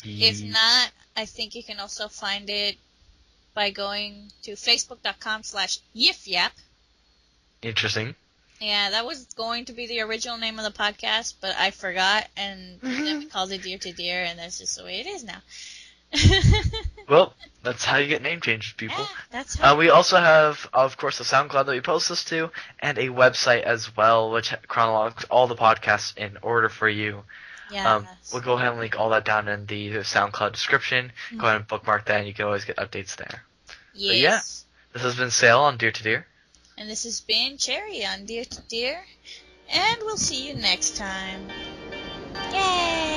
If not, I think you can also find it by going to facebook.com/yifyap. Interesting. Yeah, that was going to be the original name of the podcast, but I forgot, and then we called it Deer2Deer, and that's just the way it is now. Well, that's how you get name changed, people. Yeah, that's how. We also have, of course, the SoundCloud that we post this to, and a website as well, which chronologues all the podcasts in order for you. Yes. We'll go ahead and link all that down in the SoundCloud description. Mm-hmm. Go ahead and bookmark that, and you can always get updates there. Yes. But yeah, this has been Sale on Deer2Deer. And this has been Cherry on Deer2Deer, and we'll see you next time. Yay!